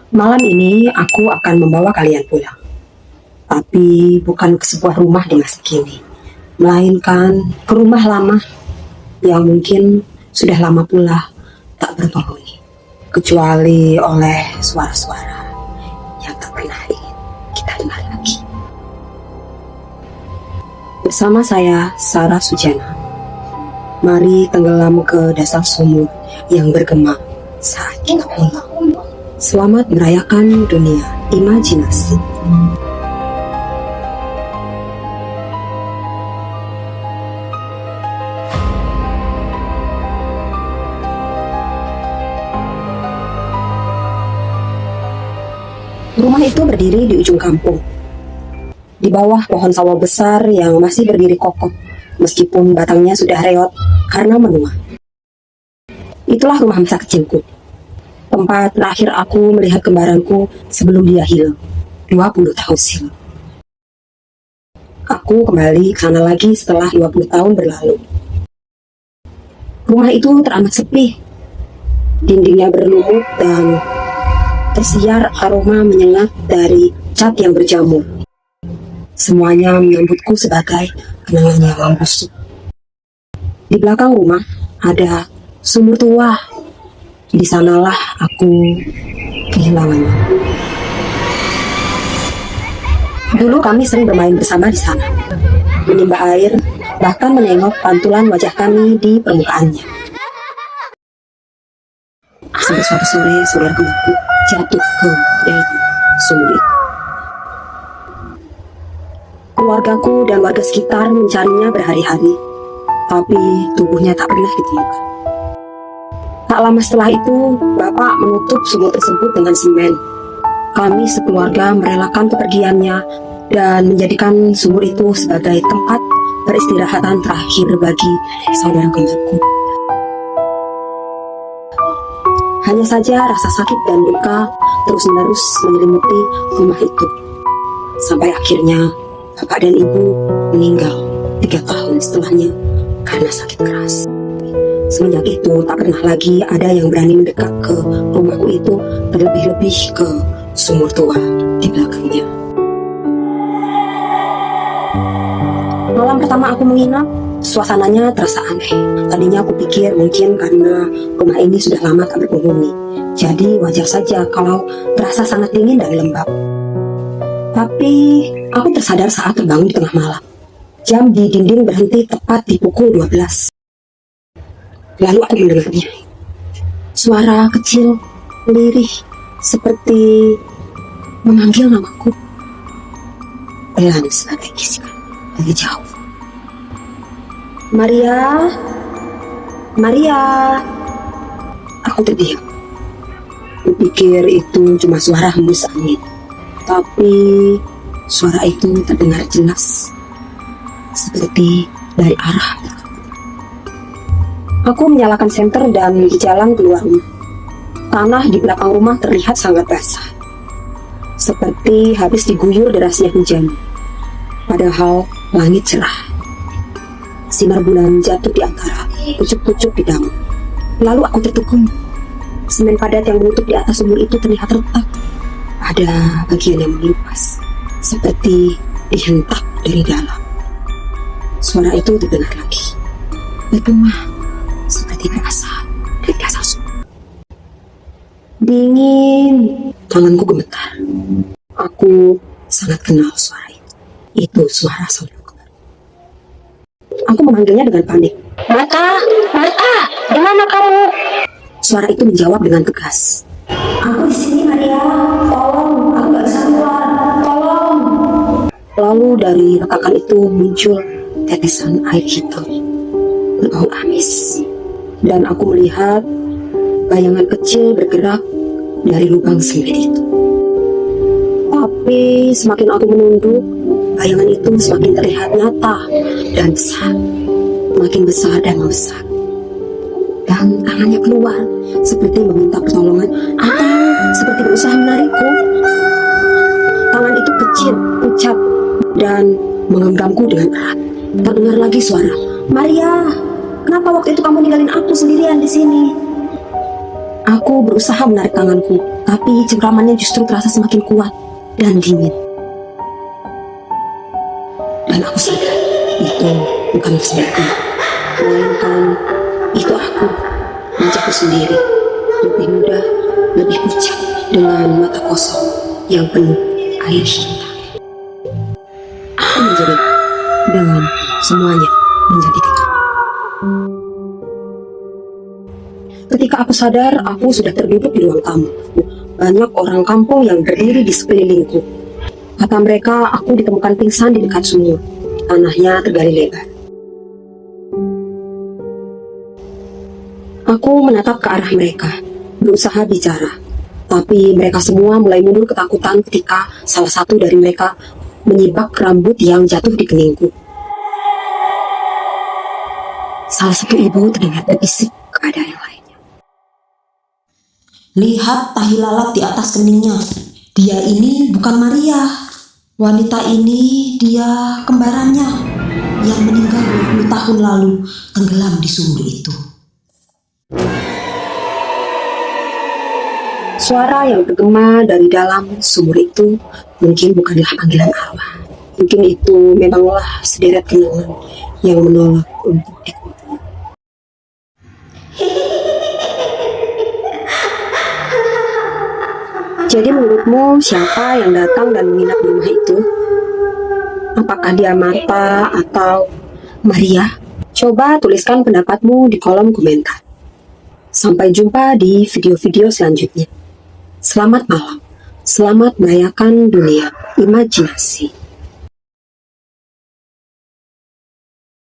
Malam ini aku akan membawa kalian pulang. Tapi bukan ke sebuah rumah di masa kini, melainkan ke rumah lama yang mungkin sudah lama pula tak berpenghuni, kecuali oleh suara-suara yang tak pernah ingin kita dengar lagi. Bersama saya, Sarah Sujana. Mari tenggelam ke dasar sumur yang bergema saat kita pulang. Selamat merayakan dunia imajinasi. Rumah itu berdiri di ujung kampung, di bawah pohon sawo besar yang masih berdiri kokoh, meskipun batangnya sudah reot karena menua. Itulah rumah masa kecilku, tempat terakhir aku melihat kembaranku sebelum dia hilang, 20 tahun silam. Aku kembali ke sana lagi setelah 20 tahun berlalu. Rumah itu teramat sepi, dindingnya berlumut dan tersiar aroma menyengat dari cat yang berjamur. Semuanya menyambutku sebagai kenangan yang busuk. Di belakang rumah ada sumur tua. Di sanalah aku kehilangannya. Dulu kami sering bermain bersama di sana, menimba air, bahkan menengok pantulan wajah kami di permukaannya. Sampai suatu sore, saudara kembarku jatuh ke dalam sumur itu. Keluargaku dan warga sekitar mencarinya berhari-hari, tapi tubuhnya tak pernah ditemukan. Tak lama setelah itu, Bapak menutup sumur tersebut dengan semen. Kami sekeluarga merelakan kepergiannya dan menjadikan sumur itu sebagai tempat peristirahatan terakhir bagi saudara kembarku. Hanya saja rasa sakit dan duka terus-menerus menyelimuti rumah itu. Sampai akhirnya Bapak dan Ibu meninggal 3 tahun setelahnya karena sakit keras. Semenjak itu tak pernah lagi ada yang berani mendekat ke rumahku itu, terlebih-lebih ke sumur tua di belakangnya. Malam pertama aku menginap, suasananya terasa aneh. Tadinya aku pikir mungkin karena rumah ini sudah lama tak berpenghuni, jadi wajar saja kalau terasa sangat dingin dan lembab. Tapi aku tersadar saat terbangun di tengah malam. Jam di dinding berhenti tepat di pukul 12. Lalu aku mendengarnya. Suara kecil, lirih, seperti memanggil namaku. Pelan sebagai bisikan dari jauh. Maria, Maria. Aku terdiam. Kupikir itu cuma suara hembus angin. Tapi suara itu terdengar jelas, seperti dari arah belakang. Aku menyalakan senter dan berjalan keluar rumah. Tanah di belakang rumah terlihat sangat basah, seperti habis diguyur derasnya hujan. Padahal langit cerah. Sinar bulan jatuh di antara pucuk-pucuk di daun. Lalu aku tertegun. Semen padat yang menutup di atas sumur itu terlihat retak. Ada bagian yang mengelupas, seperti dihentak dari dalam. Suara itu terdengar lagi, bergema seperti berasal dari dasar sumur. Dingin, tanganku gemetar. Aku sangat kenal suara itu. Itu suara saudaraku. Aku memanggilnya dengan panik. Marta, Marta, di mana kamu? Suara itu menjawab dengan tegas. Aku di sini, Maria. Tolong, aku gak bisa keluar. Tolong. Lalu dari retakan itu muncul tetesan air hitam, berbau amis. Dan aku melihat bayangan kecil bergerak dari lubang semen itu. Tapi semakin aku menunduk, bayangan itu semakin terlihat nyata dan besar. Makin besar dan membesar. Dan tangannya keluar seperti meminta pertolongan atau seperti berusaha menarikku. Tangan itu kecil, pucat, dan menggenggamku dengan erat. Terdengar lagi suara, Maria, kenapa waktu itu kamu ninggalin aku sendirian di sini? Aku berusaha menarik tanganku, tapi cengkramannya justru terasa semakin kuat dan dingin. Dan aku sadar, itu bukan sebaliknya, melainkan itu aku, wajahku sendiri, lebih muda, lebih pucat, dengan mata kosong yang penuh air cinta. Aku menjerit, dan semuanya menjadi gelap. Ketika aku sadar, aku sudah terduduk di ruang tamu. Banyak orang kampung yang berdiri di sekelilingku. Kata mereka, aku ditemukan pingsan di dekat sumur. Tanahnya tergali lebar. Aku menatap ke arah mereka, berusaha bicara. Tapi mereka semua mulai mundur ketakutan ketika salah satu dari mereka menyibak rambut yang jatuh di keningku. Salah satu ibu terdengar berbisik kepada yang lainnya. Lihat tahi lalat di atas keningnya. Dia ini bukan Maria. Wanita ini dia kembarannya yang meninggal 20 tahun lalu tenggelam di sumur itu. Suara yang bergema dari dalam sumur itu mungkin bukanlah panggilan arwah. Mungkin itu memanglah sederet kenangan yang menolak untuk dikubur. Jadi menurutmu siapa yang datang dan menginap di rumah itu? Apakah dia Marta atau Maria? Coba tuliskan pendapatmu di kolom komentar. Sampai jumpa di video-video selanjutnya. Selamat malam. Selamat merayakan dunia imajinasi.